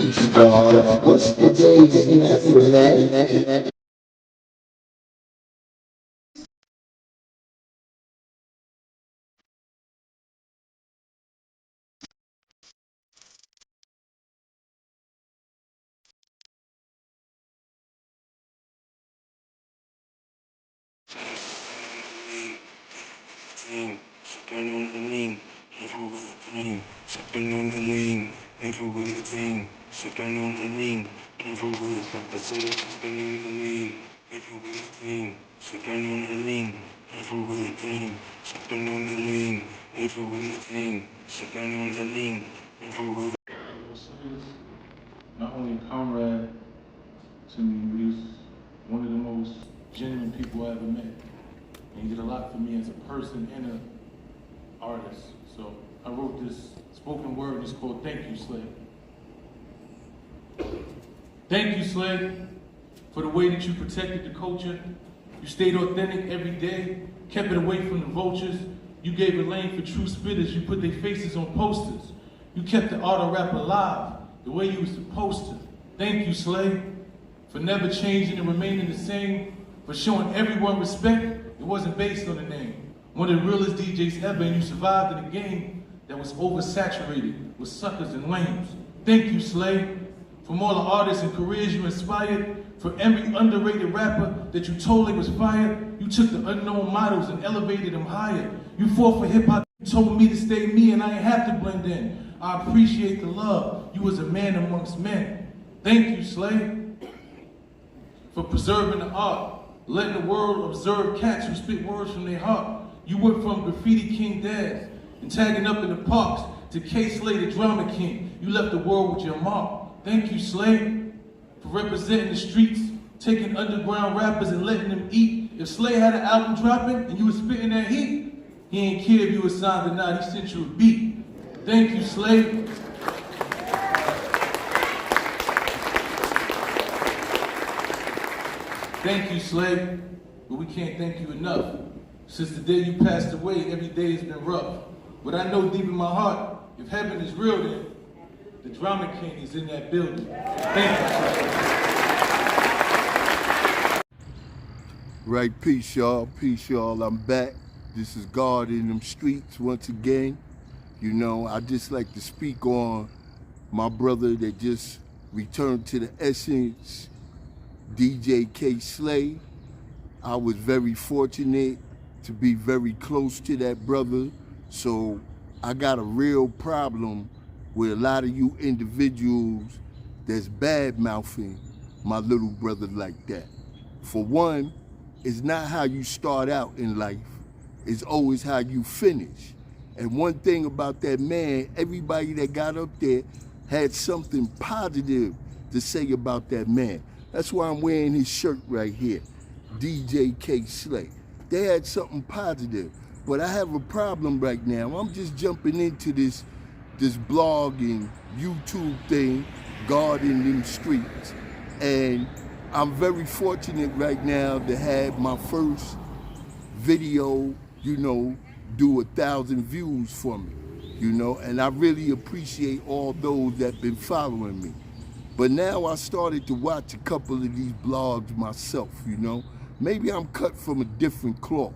What's the days in aftermath? Sipping on the lean, everything. Sipping on the lean, everything. Sipping on the lean, everything. I said sipping on the lean, everything. Sipping on the lean, everything. Sipping on the lean, everything. Sipping on the lean, everything. Not only a comrade to me, but he was one of the most genuine people I ever met. And he did a lot for me as a person and an artist. So I wrote this spoken word, it's called Thank You, Slay. Thank you, Slay, for the way that you protected the culture. You stayed authentic every day, kept it away from the vultures. You gave a lane for true spitters. You put their faces on posters. You kept the art of rap alive, the way you were supposed to. Thank you, Slay, for never changing and remaining the same, for showing everyone respect. It wasn't based on the name. One of the realest DJs ever, and you survived in a game that was oversaturated with suckers and lames. Thank you, Slay, from all the artists and careers you inspired, for every underrated rapper that you told was fired. You took the unknown models and elevated them higher. You fought for hip-hop, you told me to stay me, and I ain't have to blend in. I appreciate the love. You was a man amongst men. Thank you, Slay, for preserving the art, letting the world observe cats who spit words from their heart. You went from Graffiti King Daz and tagging up in the parks to Kay Slay, the drama king. You left the world with your mark. Thank you, Slay, for representing the streets, taking underground rappers and letting them eat. If Slay had an album dropping and you was spitting that heat, he ain't care if you was signed or not, he sent you a beat. Thank you, Slay. Thank you, Slay, but we can't thank you enough. Since the day you passed away, every day has been rough. But I know deep in my heart, if heaven is real, then the drama king is in that building. Thank you. Right, peace y'all, I'm back. This is God in them streets once again. You know, I just like to speak on my brother that just returned to the essence, DJ Kay Slay. I was very fortunate to be very close to that brother. So I got a real problem with a lot of you individuals that's bad-mouthing my little brother like that. For one, it's not how you start out in life, it's always how you finish. And one thing about that man, everybody that got up there had something positive to say about that man. That's why I'm wearing his shirt right here, DJ Kay Slay. They had something positive, but I have a problem right now. I'm just jumping into this blog and YouTube thing, God in them streets. And I'm very fortunate right now to have my first video, you know, do 1,000 views for me, you know, and I really appreciate all those that been following me. But now I started to watch a couple of these blogs myself, you know. Maybe I'm cut from a different cloth,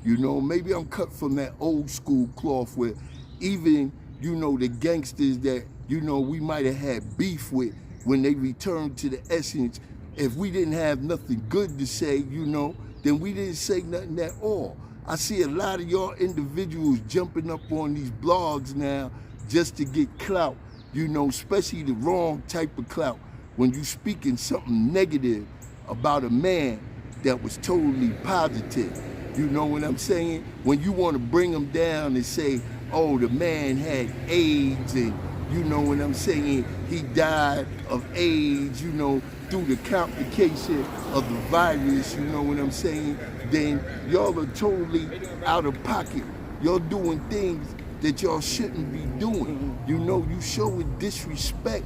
you know. Maybe I'm cut from that old school cloth where even, you know, the gangsters that, you know, we might have had beef with when they returned to the essence, if we didn't have nothing good to say, you know, then we didn't say nothing at all. I see a lot of y'all individuals jumping up on these blogs now just to get clout, you know, especially the wrong type of clout when you speaking something negative about a man that was totally positive. You know what I'm saying? When you want to bring him down and say, oh, the man had AIDS and, you know what I'm saying, he died of AIDS, you know, through the complication of the virus, you know what I'm saying, then y'all are totally out of pocket. Y'all doing things that y'all shouldn't be doing. You know, you showing disrespect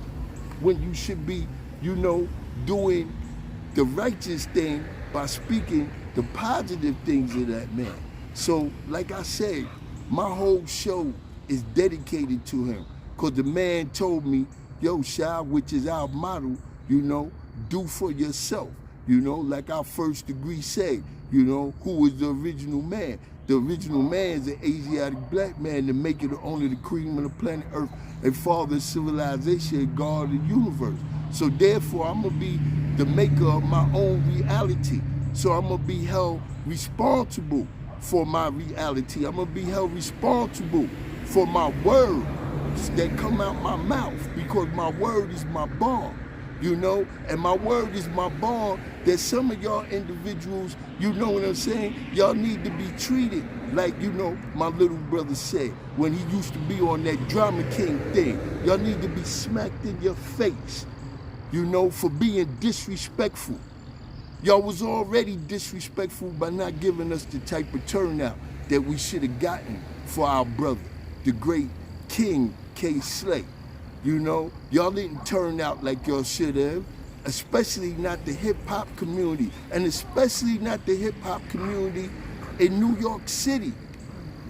when you should be, you know, doing the righteous thing by speaking the positive things of that man. So, like I said, my whole show is dedicated to him, because the man told me, yo, Shy, which is our motto, do for yourself. Like our first degree say, who was the original man? The original man is an Asiatic black man to make it only the cream of the planet Earth, a father of civilization, God of the universe. So therefore, I'm going to be the maker of my own reality. So I'm going to be held responsible for my reality. I'm going to be held responsible for my words that come out my mouth, because my word is my bond. And my word is my bond that some of y'all individuals, you know what I'm saying? Y'all need to be treated like, my little brother said when he used to be on that Drama King thing. Y'all need to be smacked in your face, for being disrespectful. Y'all was already disrespectful by not giving us the type of turnout that we should have gotten for our brother, the great King Kay Slay. Y'all didn't turn out like y'all should have, especially not the hip-hop community, and especially not the hip-hop community in New York City.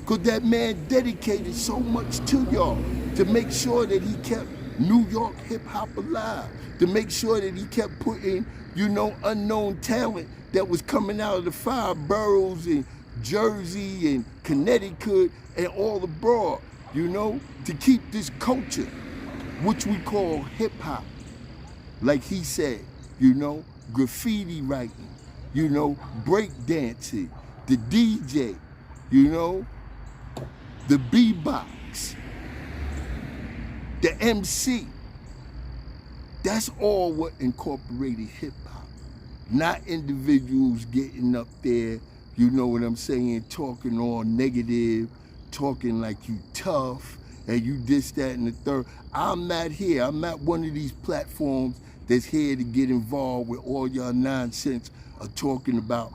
Because that man dedicated so much to y'all to make sure that he kept New York hip-hop alive, to make sure that he kept putting, unknown talent that was coming out of the 5 boroughs in Jersey and Connecticut and all abroad, to keep this culture, which we call hip-hop, like he said, graffiti writing, break dancing, the DJ, the beatbox, the MC. That's all what incorporated hip-hop, not individuals getting up there, you know what I'm saying, talking all negative, talking like you tough, and you this, that, and the third. I'm not here. I'm not one of these platforms that's here to get involved with all y'all nonsense of talking about,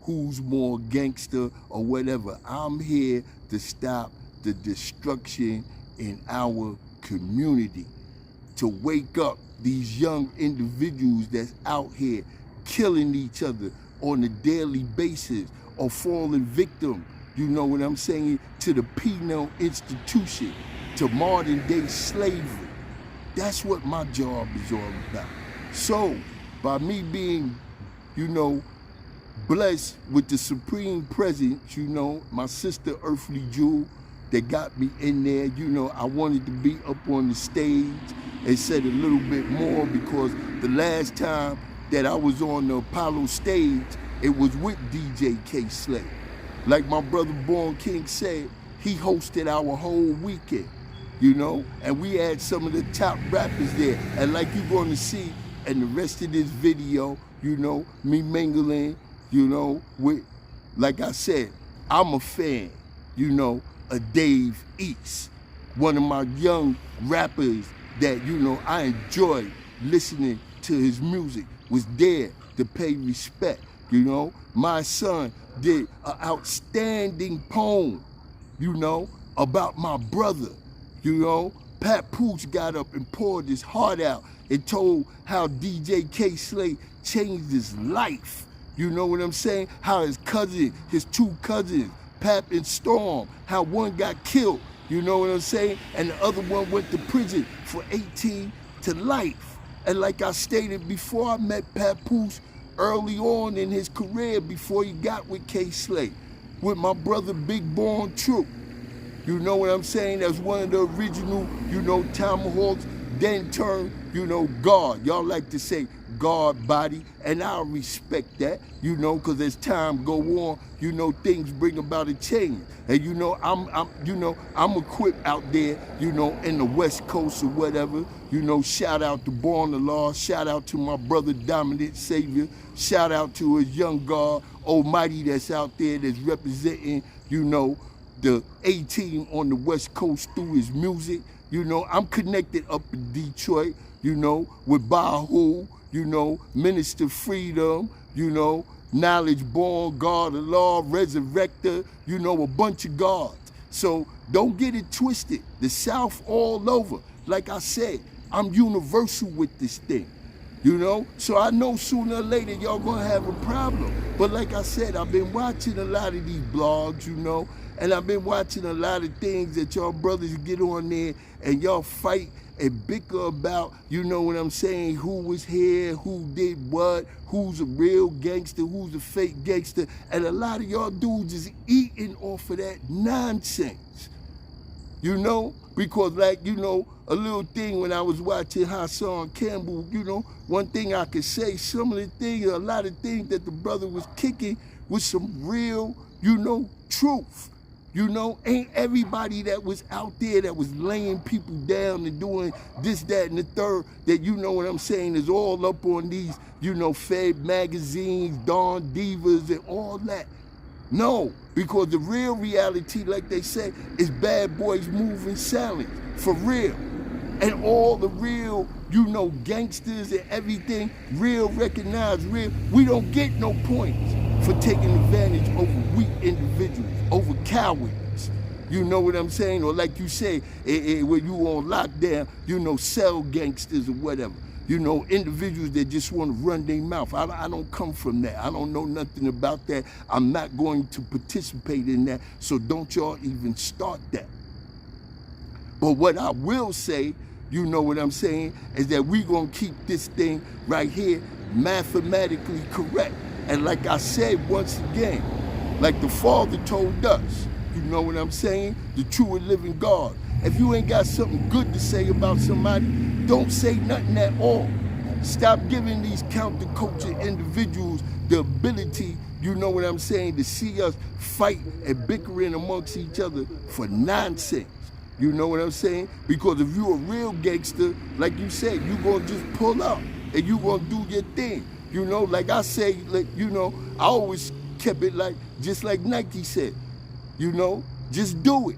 who's more gangster or whatever. I'm here to stop the destruction in our community, to wake up these young individuals that's out here killing each other on a daily basis or falling victim, you know what I'm saying, to the penal institution, to modern day slavery. That's what my job is all about. So, by me being, blessed with the supreme presence, my sister Earthly Jewel that got me in there, I wanted to be up on the stage and said a little bit more, because the last time that I was on the Apollo stage, it was with DJ Kay Slay. Like my brother Born King said, he hosted our whole weekend, and we had some of the top rappers there. And like you're going to see in the rest of this video, me mingling, with, like I said, I'm a fan, of Dave East, one of my young rappers that, I enjoy listening to his music, was there to pay respect, My son did an outstanding poem, about my brother, Papoose got up and poured his heart out and told how DJ Kay Slay changed his life. You know what I'm saying? How his 2 cousins, Pap and Storm, how one got killed, you know what I'm saying? And the other one went to prison for 18 to life. And like I stated before, I met Papoose early on in his career before he got with Kay Slay, with my brother Big Born True. You know what I'm saying? That's one of the original, Tomahawks, then turned, God. Y'all like to say God body, and I respect that, because as time go on, things bring about a change. And I'm equipped out there, in the West Coast or whatever. Shout out to Born the Law, shout out to my brother Dominant Savior, shout out to his young God Almighty that's out there that's representing, the A-team on the West Coast through his music. I'm connected up in Detroit, with Bahu, Minister Freedom, Knowledge Born, God of Law, Resurrector, a bunch of gods. So don't get it twisted. The South all over. Like I said, I'm universal with this thing. So I know sooner or later y'all gonna have a problem. But like I said, I've been watching a lot of these blogs, and I've been watching a lot of things that y'all brothers get on there and y'all fight and bicker about, you know what I'm saying, who was here, who did what, who's a real gangster, who's a fake gangster, and a lot of y'all dudes is eating off of that nonsense, you know, because like, you know, a little thing when I was watching Hassan Campbell, you know, one thing I could say, some of the things, a lot of things that the brother was kicking was some real, you know, truth. You know, ain't everybody that was out there that was laying people down and doing this, that, and the third, that, you know what I'm saying, is all up on these, you know, Fed magazines, Dawn Divas, and all that. No, because the real reality, like they say, is bad boys moving silent, for real. And all the real, you know, gangsters and everything, real, recognized, real, we don't get no points for taking advantage over weak individuals, over cowards. You know what I'm saying? Or like you say, when you on lockdown, you know, cell gangsters or whatever. You know, individuals that just want to run their mouth. I don't come from that. I don't know nothing about that. I'm not going to participate in that. So don't y'all even start that. But what I will say, you know what I'm saying, is that we gonna keep this thing right here mathematically correct. And like I said once again, like the Father told us, you know what I'm saying, the true and living God. If you ain't got something good to say about somebody, don't say nothing at all. Stop giving these counterculture individuals the ability, you know what I'm saying, to see us fight and bickering amongst each other for nonsense. You know what I'm saying? Because if you a real gangster, like you said, you gonna just pull up and you gonna do your thing. You know, like I say, like, you know, I always kept it like, just like Nike said, you know, just do it.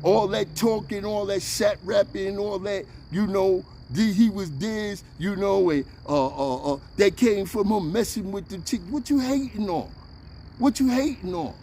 All that talking, all that shat rapping, all that, you know, he was this, you know, and that came from him messing with the chick. What you hating on? What you hating on?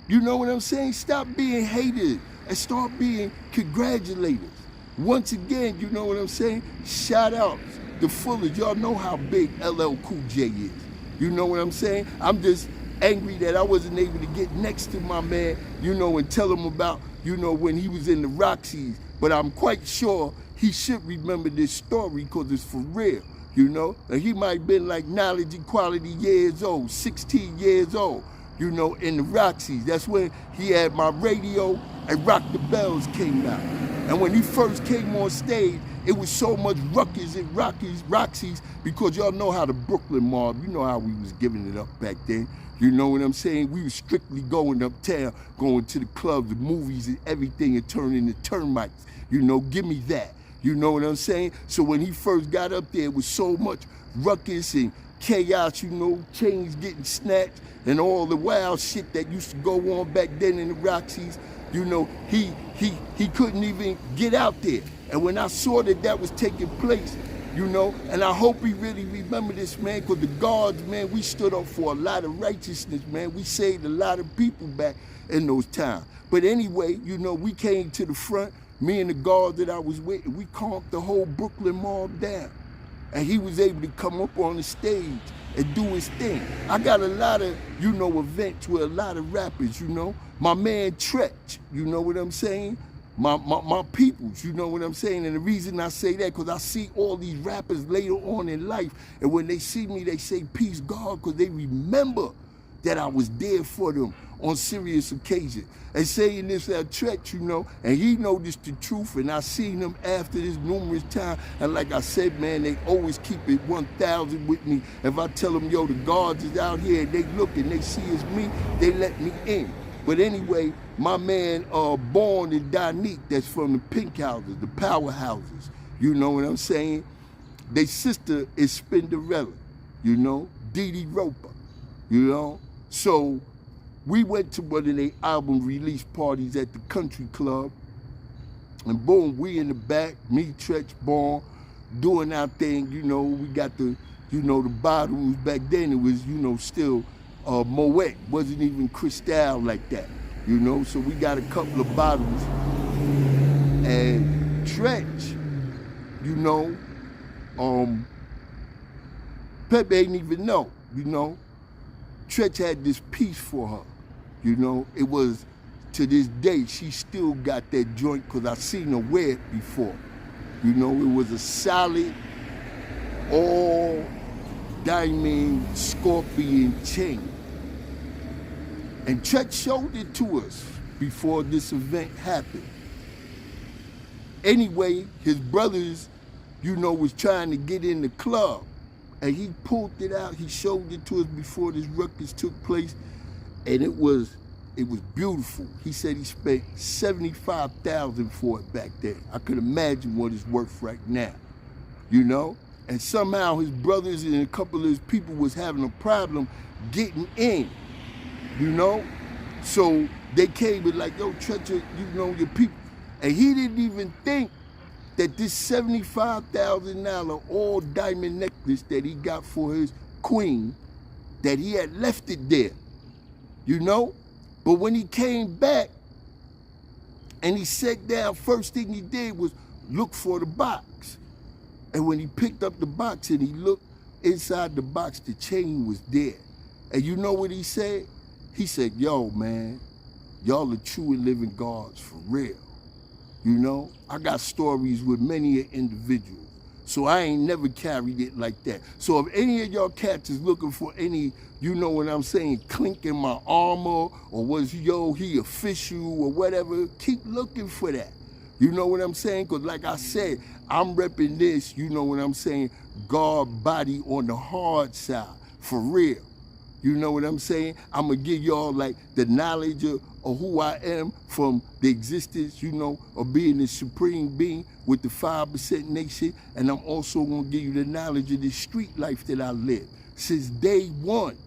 You know what I'm saying? Stop being haters and start being congratulators. Once again, you know what I'm saying? Shout outs, the Fullers. Y'all know how big LL Cool J is. You know what I'm saying? I'm just angry that I wasn't able to get next to my man, you know, and tell him about, you know, when he was in the Roxy's. But I'm quite sure he should remember this story because it's for real, you know? And he might have been like knowledge equality years old, 16 years old, you know, in the Roxy's. That's when he had my radio and Rock the Bells came out. And when he first came on stage, it was so much ruckus at Roxy's because y'all know how the Brooklyn mob, you know how we was giving it up back then. You know what I'm saying? We was strictly going uptown, going to the clubs, the movies and everything and turning into termites. You know, give me that. You know what I'm saying? So when he first got up there, it was so much ruckus and chaos, you know, chains getting snatched and all the wild shit that used to go on back then in the Roxy's. You know, he couldn't even get out there. And when I saw that that was taking place, you know, and I hope he really remember this, man, because the guards, man, we stood up for a lot of righteousness, man. We saved a lot of people back in those times. But anyway, you know, we came to the front, me and the guard that I was with, and we calmed the whole Brooklyn mob down. And he was able to come up on the stage and do his thing. I got a lot of, you know, events with a lot of rappers, you know. My man Treach, you know what I'm saying? My peoples, you know what I'm saying? And the reason I say that, because I see all these rappers later on in life, and when they see me, they say, peace, God, because they remember that I was there for them on serious occasions. And saying this at Treach, you know, and he noticed the truth, and I seen him after this numerous times. And like I said, man, they always keep it 1,000 with me. If I tell them, yo, the guards is out here, and they look and they see it's me, they let me in. But anyway, my man Born and Donique, that's from the Pink Houses, the Powerhouses, you know what I'm saying? Their sister is Spinderella, you know, Dee Dee Roper, you know? So we went to one of their album release parties at the Country Club, and boom, we in the back, me, Treach, Born, doing our thing, you know, we got the, you know, the bottles. Back then it was, you know, still Moet, wasn't even Cristal like that, you know, so we got a couple of bottles, and Treach, you know, Pepa ain't even know, you know, Treach had this piece for her, you know, it was, to this day, she still got that joint, because I seen her wear it before, You know, it was a solid, all diamond scorpion chain. And Treach showed it to us before this event happened. Anyway, his brothers, you know, was trying to get in the club. And he pulled it out, he showed it to us before this ruckus took place. And it was beautiful. He said he spent $75,000 for it back then. I could imagine what it's worth right now, you know? And somehow his brothers and a couple of his people was having a problem getting in, you know? So they came and like, yo, Treach, you know, your people. And he didn't even think that this $75,000 all diamond necklace that he got for his queen, that he had left it there, you know? But when he came back and he sat down, first thing he did was look for the box. And when he picked up the box and he looked inside the box, the chain was there. And you know what he said? He said, yo, man, y'all are true and living gods for real. You know, I got stories with many individuals. So I ain't never carried it like that. So if any of y'all cats is looking for any, you know what I'm saying, clink in my armor, or was, yo, he official or whatever, keep looking for that. You know what I'm saying? Because like I said, I'm repping this, you know what I'm saying, guard body on the hard side, for real. You know what I'm saying? I'm going to give y'all like the knowledge of who I am from the existence, you know, of being the supreme being with the 5% nation. And I'm also going to give you the knowledge of the street life that I live since day one.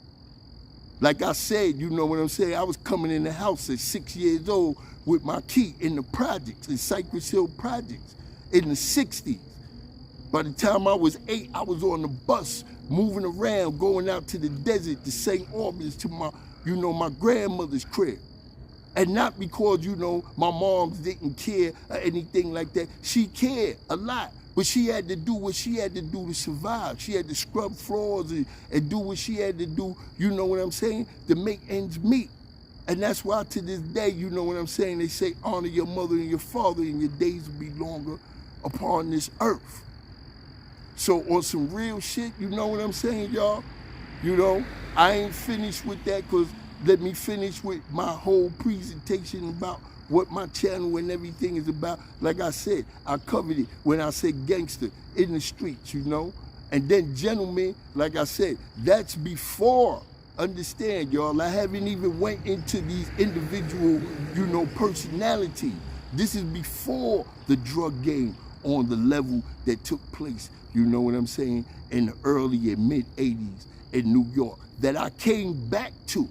Like I said, you know what I'm saying? I was coming in the house at 6 years old with my key in the projects, in Cypress Hill projects in the 60s. By the time I was 8, I was on the bus, moving around, going out to the desert, to St. Albans, to my, you know, my grandmother's crib. And not because, you know, my moms didn't care or anything like that. She cared a lot, but she had to do what she had to do to survive. She had to scrub floors and do what she had to do, you know what I'm saying, to make ends meet. And that's why to this day, you know what I'm saying, they say honor your mother and your father and your days will be longer upon this earth. So on some real shit, you know what I'm saying, y'all? You know, I ain't finished with that because let me finish with my whole presentation about what my channel and everything is about. Like I said, I covered it when I said gangster in the streets, you know? And then gentlemen, like I said, that's before, understand, y'all, I haven't even went into these individual, you know, personalities. This is before the drug game on the level that took place, you know what I'm saying, in the early and mid 80s in New York, that I came back to,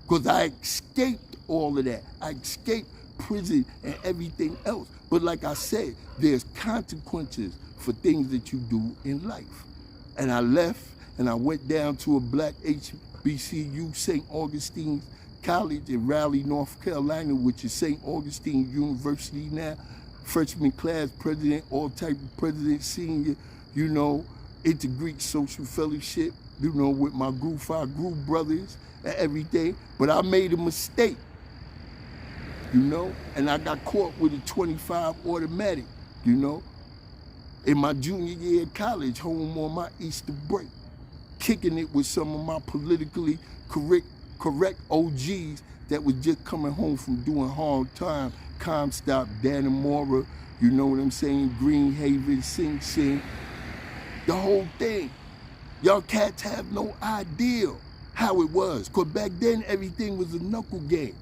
because I escaped all of that. I escaped prison and everything else. But like I said, there's consequences for things that you do in life. And I left and I went down to a black HBCU, St. Augustine's College in Raleigh, North Carolina, which is St. Augustine University now. Freshman class president, all type of president, senior, you know, into Greek social fellowship, you know, with my Group 5 group brothers and everything. But I made a mistake, you know, and I got caught with a 25 automatic, you know, in my junior year of college, home on my Easter break, kicking it with some of my politically correct OGs that was just coming home from doing hard time, Comstock, Dannemora, you know what I'm saying, Greenhaven, Sing Sing, the whole thing. Y'all cats have no idea how it was, because back then everything was a knuckle game,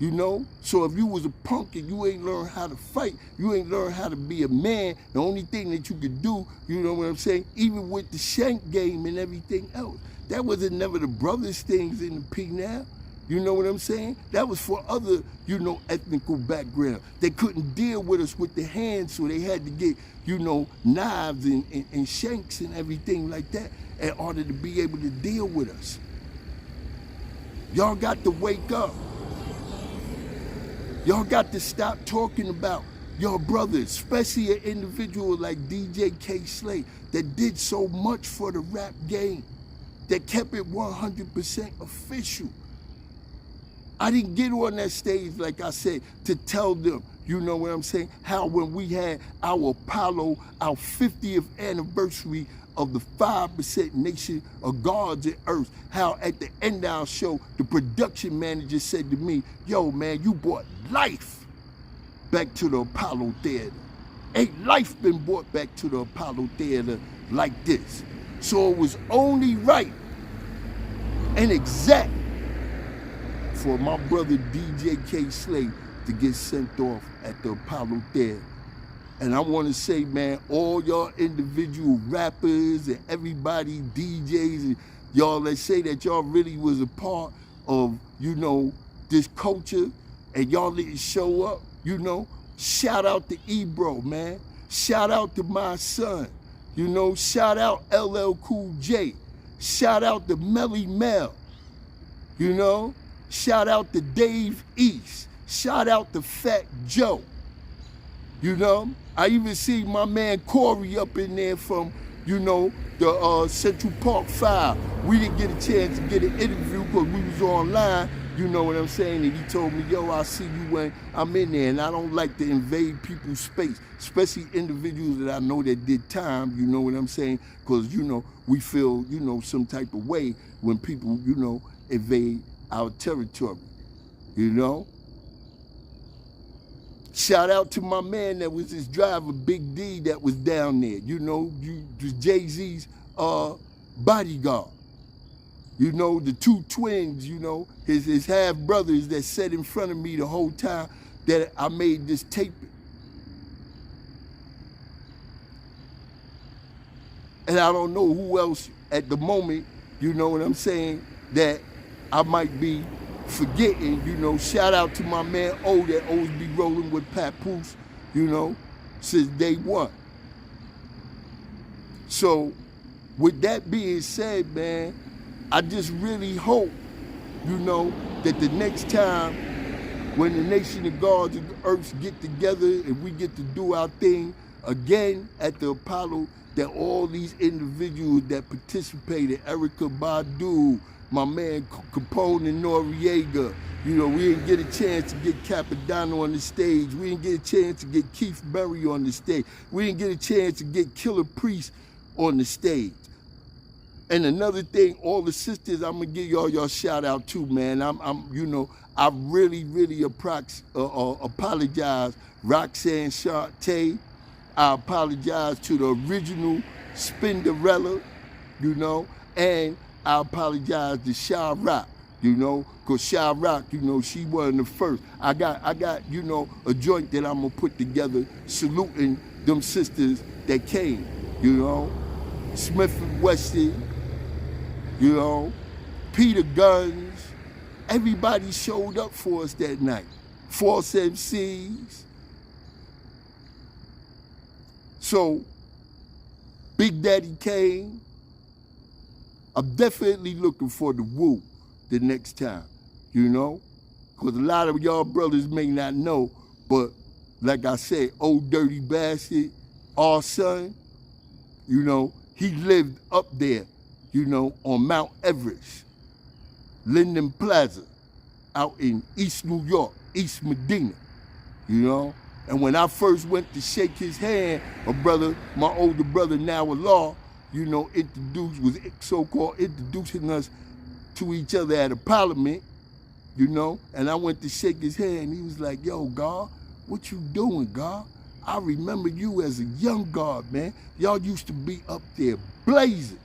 you know? So if you was a punk and you ain't learned how to fight, you ain't learned how to be a man, the only thing that you could do, you know what I'm saying, even with the shank game and everything else, that wasn't never the brothers things in the P now. You know what I'm saying? That was for other, you know, ethnical background. They couldn't deal with us with the hands, so they had to get, you know, knives and shanks and everything like that in order to be able to deal with us. Y'all got to wake up. Y'all got to stop talking about your brothers, especially an individual like DJ Kay Slay that did so much for the rap game, that kept it 100% official. I didn't get on that stage, like I said, to tell them You know what I'm saying? How when we had our Apollo, our 50th anniversary of the 5% Nation of Gods and Earth, how at the end of our show, the production manager said to me, yo, man, you brought life back to the Apollo Theater. Ain't life been brought back to the Apollo Theater like this. So it was only right and exact for my brother DJ Kay Slay to get sent off at the Apollo Theater. And I want to say, man, all y'all individual rappers and everybody, DJs, and y'all that say that y'all really was a part of, you know, this culture and y'all didn't show up, you know, shout out to Ebro, man. Shout out to my son. You know, shout out LL Cool J. Shout out to Melly Mel. You know, shout out to Dave East. Shout out to Fat Joe. You know, I even see my man Corey up in there from, you know, the Central Park 5. We didn't get a chance to get an interview because we was online, you know what I'm saying? And he told me, yo, I'll see you when I'm in there. And I don't like to invade people's space, especially individuals that I know that did time, you know what I'm saying? Because, you know, we feel, you know, some type of way when people, you know, invade our territory, you know? Shout out to my man that was his driver, Big D, that was down there. You know, Jay-Z's bodyguard. You know, the two twins, you know, his half-brothers that sat in front of me the whole time that I made this tape. And I don't know who else at the moment, you know what I'm saying, that I might be forgetting, you know. Shout out to my man O that always be rolling with Papoose, you know, since day one. So with that being said, man, I just really hope, you know, that the next time when the Nation of Gods and the Earth get together and we get to do our thing again at the Apollo, that all these individuals that participated, Erykah Badu, my man Capone and Noriega, you know, we didn't get a chance to get Capadonna on the stage. We didn't get a chance to get Keith Berry on the stage. We didn't get a chance to get Killer Priest on the stage. And another thing, all the sisters, I'm gonna give y'all shout out too, man. You know, I really apologize. Roxanne Shante, I apologize to the original Spinderella, you know, and I apologize to Sha Rock, you know, because Sha Rock, you know, she wasn't the first. I got, you know, a joint that I'm going to put together saluting them sisters that came, you know. Smith and Wesson, you know, Peter Guns. Everybody showed up for us that night. Force MCs. So, Big Daddy Kane. I'm definitely looking for the woo the next time, you know? Because a lot of y'all brothers may not know, but like I said, Old Dirty Bastard, our son, you know, he lived up there, you know, on Mount Everest, Linden Plaza, out in East New York, East Medina, you know? And when I first went to shake his hand, my older brother, now law, you know, was so-called introducing us to each other at a parliament, you know, and I went to shake his hand. He was like, yo, God, what you doing, God? I remember you as a young God, man. Y'all used to be up there blazing,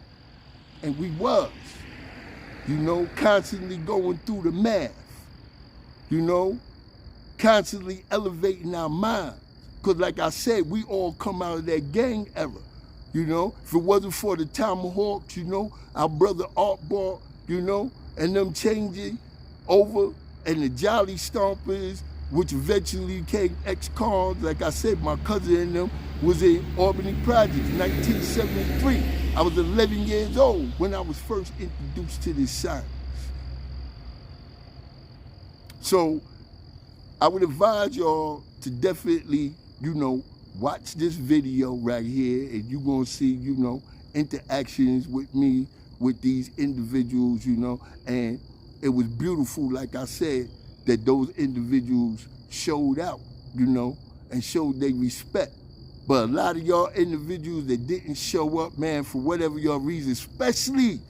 and we was, you know, constantly going through the math, you know, constantly elevating our minds. Because like I said, we all come out of that gang era. You know, if it wasn't for the Tomahawks, you know, our brother Art Ball, you know, and them changing over, and the Jolly Stompers, which eventually became ex-cons. Like I said, my cousin and them was in Albany Projects, 1973. I was 11 years old when I was first introduced to this science. So I would advise y'all to definitely, you know, watch this video right here, and you're gonna see, you know, interactions with me, with these individuals, you know, and it was beautiful, like I said, that those individuals showed out, you know, and showed their respect. But a lot of y'all individuals that didn't show up, man, for whatever y'all reason, especially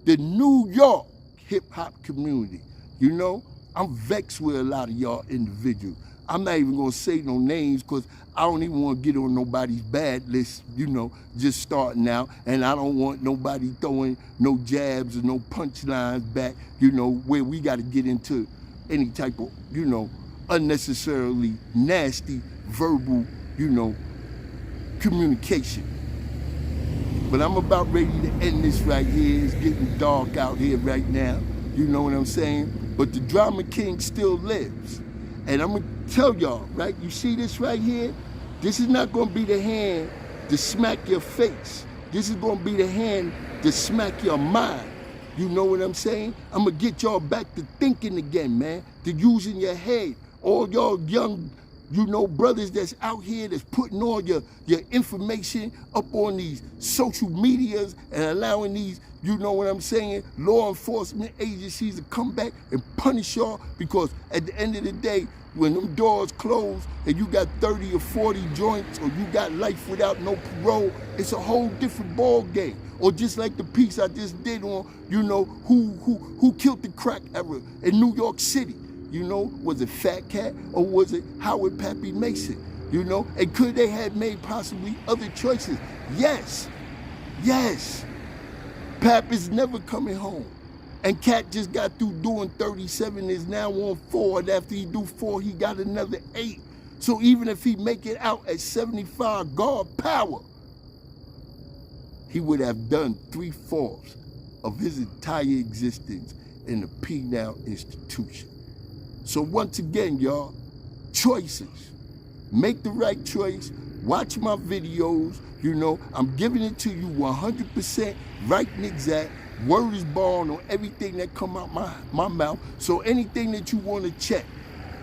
the New York hip-hop community, you know, I'm vexed with a lot of y'all individuals. I'm not even gonna say no names because I don't even want to get on nobody's bad list, you know, just starting out. And I don't want nobody throwing no jabs or no punchlines back, you know, where we got to get into any type of, you know, unnecessarily nasty verbal, you know, communication. But I'm about ready to end this right here. It's getting dark out here right now. You know what I'm saying? But the Drama King still lives. And I'm gonna tell y'all, right? You see this right here? This is not gonna be the hand to smack your face. This is gonna be the hand to smack your mind. You know what I'm saying? I'm gonna get y'all back to thinking again, man, to using your head. All y'all young, you know, brothers that's out here that's putting all your information up on these social medias and allowing these, you know what I'm saying, law enforcement agencies to come back and punish y'all, because at the end of the day, when them doors close and you got 30 or 40 joints, or you got life without no parole, it's a whole different ball game. Or just like the piece I just did on, you know, who killed the crack era in New York City. You know, was it Fat Cat or was it Howard Pappy Mason? You know, and could they have made possibly other choices? Yes, yes. Pap is never coming home. And Cat just got through doing 37, is now on 4, and after he do 4, he got another 8. So even if he make it out at 75 guard power, he would have done 3/4 of his entire existence in the penal institution. So once again, y'all, choices. Make the right choice. Watch my videos. You know, I'm giving it to you 100% right and exact. Word is born on everything that come out my mouth. So anything that you want to check,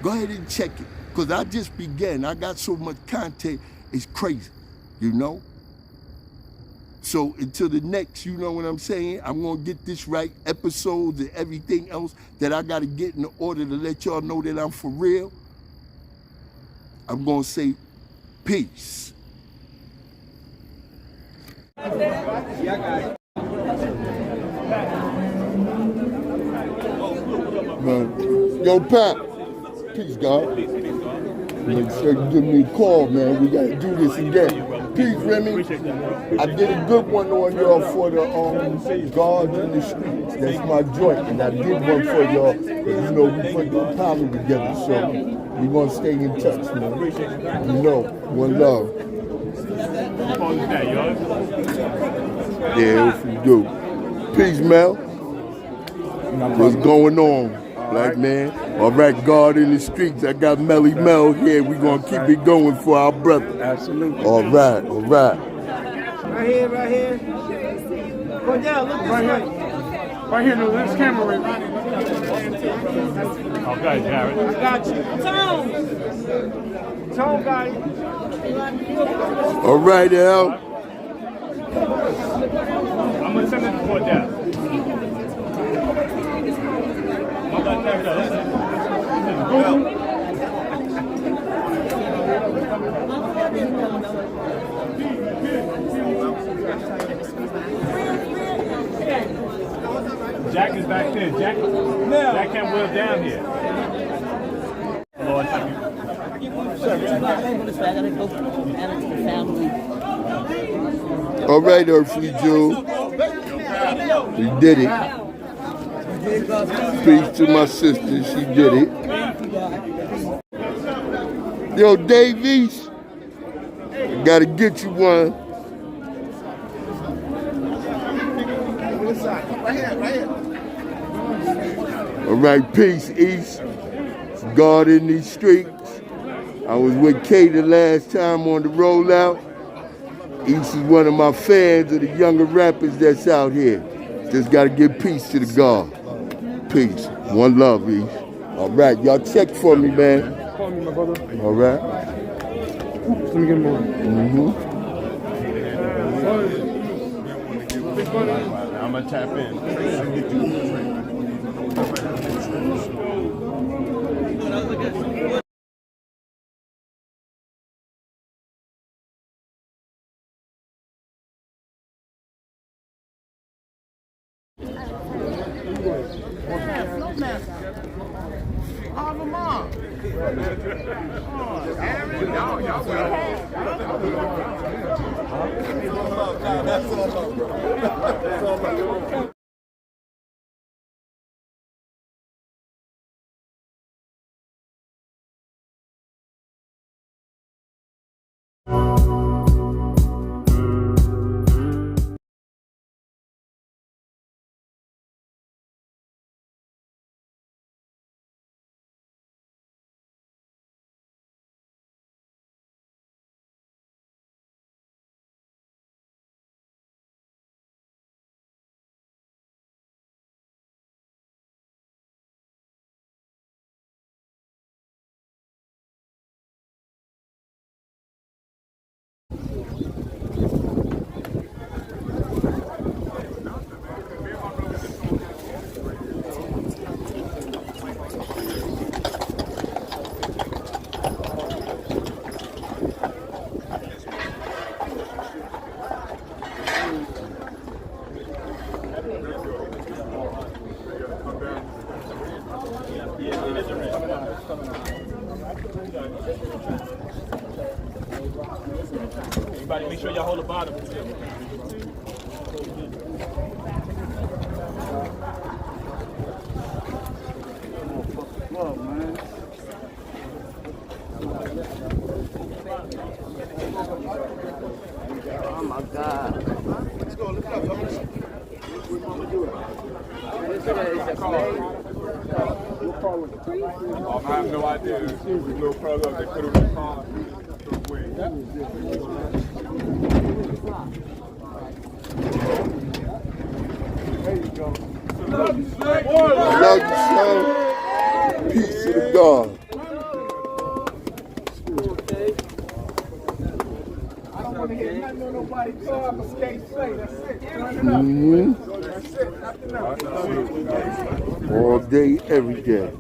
go ahead and check it. Because I just began. I got so much content, it's crazy, you know? So until the next, you know what I'm saying, I'm going to get this right, episodes and everything else that I got to get in order to let y'all know that I'm for real. I'm going to say peace. Yo, Pap. Peace, God. Make sure you give me a call, man. We got to do this again. Peace, Remy. I did a good one on y'all for the guard in the streets. That's my joint. And I did one for y'all. You know, we put the power together. So we going to stay in touch, man. You know, one love. Yeah, if you do. Peace, Mel. What's going on? Black man. All right, guard in the streets. I got Melly Mel here. We're going to keep it going for our brother. Absolutely. All right, all right. Right here, right here. Go down, look right here. Right here, no, this camera right here. Okay, Jared. I got you. Tone got it. All right, Al. I'm going to send this report down. Jack is back there. Jack can't wheel down here. Lord, All right, Earthly Jew. We did it. Peace to my sister, she did it. Yo, Davies, I gotta get you one. All right, peace, East. God in these streets. I was with Kay the last time on the rollout. East is one of my fans of the younger rappers that's out here. Just gotta give peace to the God. Peace. One love, East. All right, y'all check for me, man. Call me, my brother. All right. Let me get more. I'm going to tap in. Everybody, make sure y'all hold the bottom. Oh my God. Let's go. Let's go. I have no idea. There's a little plug up. They put it in the car. There you go. Love you, son. Peace to the God. I don't want to hear nothing on nobody talk. I'm a Kay Slay. That's it. Turn it up. That's it. Nothing else. All day, every day.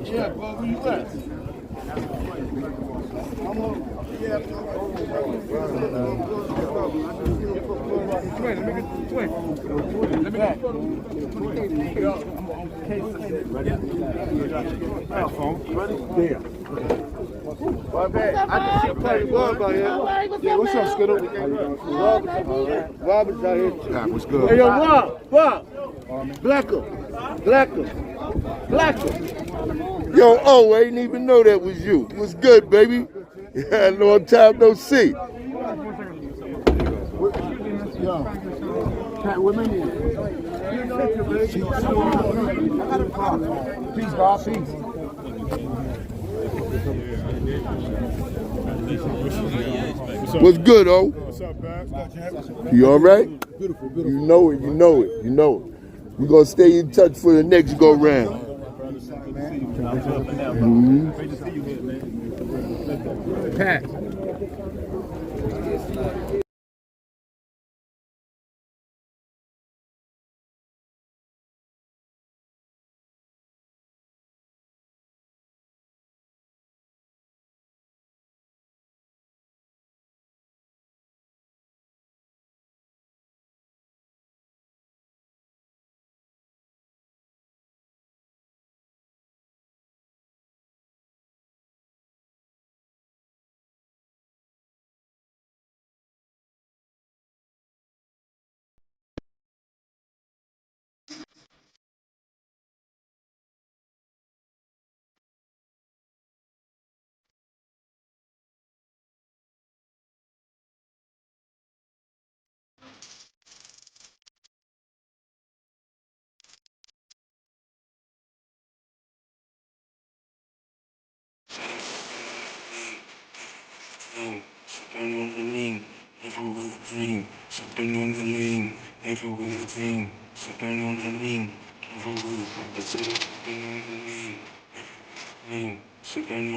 Yeah, bro, where you at? I'm on. Yeah, let me get the twin. Let me get the twin. I can see Cody Bob out here. Yeah, what's up, Skittle? Rob is out here. What's good? Hey, yo, Rob. Blacker. Yo, oh, I didn't even know that was you. What's good, baby? Yeah, long time no see. Pat, what many? Peace, God, peace. What's good, oh? What's up, Bass? You all right? Beautiful. You know it. We're going to stay in touch for the next go round. Pat. Sipping on the lean, never with a dream. Sipping on the lean, never with a dream. Sipping on the lean, never with a dream. Sipping on the lean, sipping